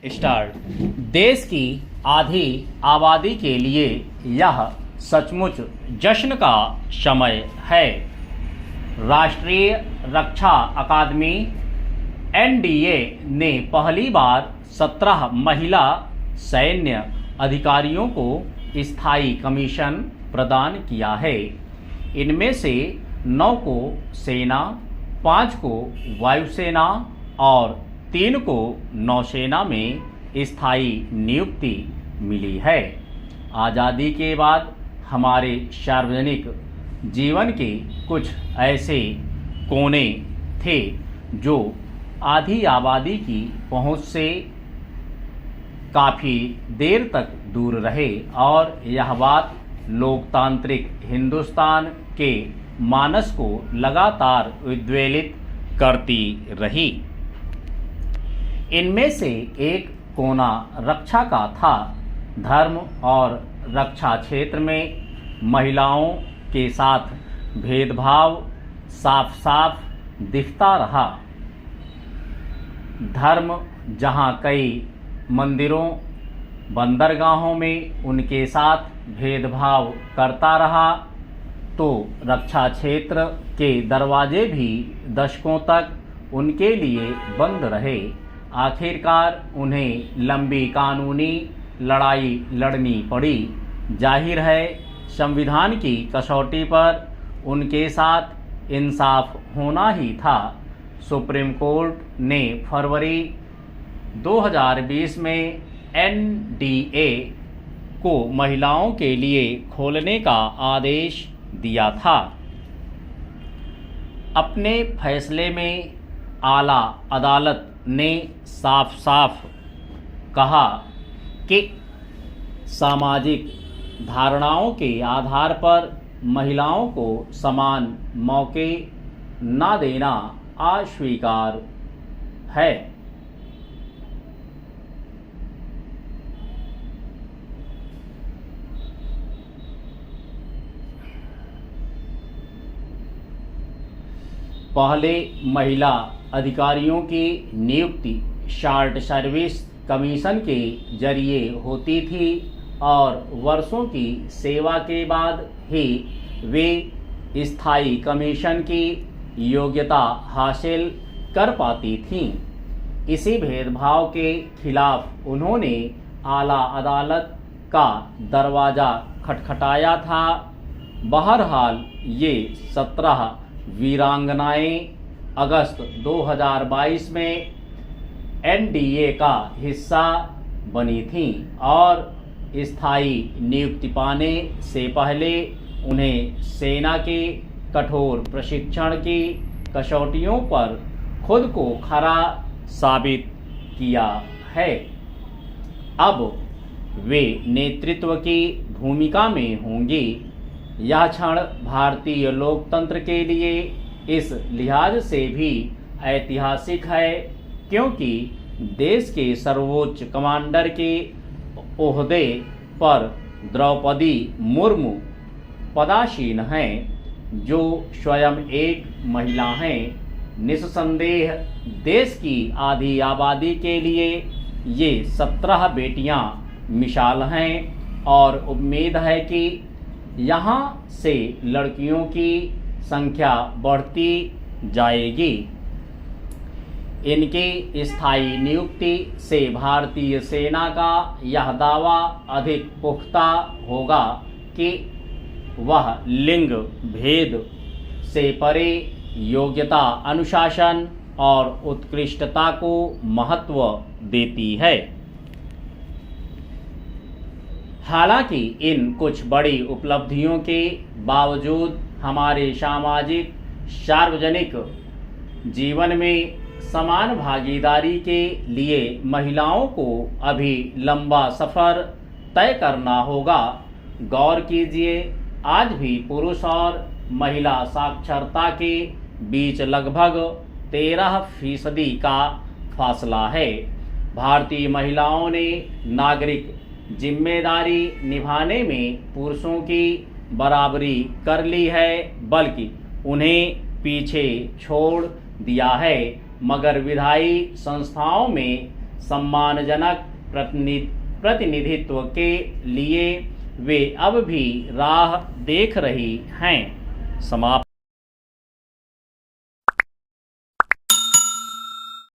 Start. देश की आधी आबादी के लिए यह सचमुच जश्न का समय है। राष्ट्रीय रक्षा अकादमी एनडीए ने पहली बार 17 महिला सैन्य अधिकारियों को स्थायी कमीशन प्रदान किया है। इनमें से 9 को सेना, 5 को वायुसेना और 3 को नौसेना में स्थायी नियुक्ति मिली है। आज़ादी के बाद हमारे सार्वजनिक जीवन के कुछ ऐसे कोने थे जो आधी आबादी की पहुंच से काफ़ी देर तक दूर रहे और यह बात लोकतांत्रिक हिंदुस्तान के मानस को लगातार उद्वेलित करती रही। इनमें से एक कोना रक्षा का था। धर्म और रक्षा क्षेत्र में महिलाओं के साथ भेदभाव साफ साफ दिखता रहा। धर्म जहां कई मंदिरों, बंदरगाहों में उनके साथ भेदभाव करता रहा, तो रक्षा क्षेत्र के दरवाजे भी दशकों तक उनके लिए बंद रहे। आखिरकार उन्हें लंबी कानूनी लड़ाई लड़नी पड़ी। जाहिर है संविधान की कसौटी पर उनके साथ इंसाफ होना ही था। सुप्रीम कोर्ट ने फरवरी 2020 में एनडीए को महिलाओं के लिए खोलने का आदेश दिया था। अपने फैसले में आला अदालत ने साफ साफ कहा कि सामाजिक धारणाओं के आधार पर महिलाओं को समान मौके न देना अस्वीकार है। पहले महिला अधिकारियों की नियुक्ति शॉर्ट सर्विस कमीशन के जरिए होती थी और वर्षों की सेवा के बाद ही वे स्थायी कमीशन की योग्यता हासिल कर पाती थीं। इसी भेदभाव के खिलाफ उन्होंने आला अदालत का दरवाज़ा खटखटाया था। बहरहाल ये 17 वीरांगनाएं अगस्त 2022 में एनडीए का हिस्सा बनी थीं और स्थायी नियुक्ति पाने से पहले उन्हें सेना के कठोर प्रशिक्षण की कसौटियों पर खुद को खरा साबित किया है। अब वे नेतृत्व की भूमिका में होंगी। यह क्षण भारतीय लोकतंत्र के लिए इस लिहाज से भी ऐतिहासिक है क्योंकि देश के सर्वोच्च कमांडर के ओहदे पर द्रौपदी मुर्मू पदासीन हैं, जो स्वयं एक महिला हैं। निस्संदेह देश की आधी आबादी के लिए ये 17 बेटियां मिसाल हैं और उम्मीद है कि यहाँ से लड़कियों की संख्या बढ़ती जाएगी। इनकी स्थायी नियुक्ति से भारतीय सेना का यह दावा अधिक पुख्ता होगा कि वह लिंग भेद से परे योग्यता, अनुशासन और उत्कृष्टता को महत्व देती है। हालांकि इन कुछ बड़ी उपलब्धियों के बावजूद हमारे सामाजिक सार्वजनिक जीवन में समान भागीदारी के लिए महिलाओं को अभी लंबा सफ़र तय करना होगा। गौर कीजिए, आज भी पुरुष और महिला साक्षरता के बीच लगभग 13% का फासला है। भारतीय महिलाओं ने नागरिक जिम्मेदारी निभाने में पुरुषों की बराबरी कर ली है, बल्कि उन्हें पीछे छोड़ दिया है। मगर विधायी संस्थाओं में सम्मानजनक प्रतिनिधित्व के लिए वे अब भी राह देख रही हैं। समाप्त।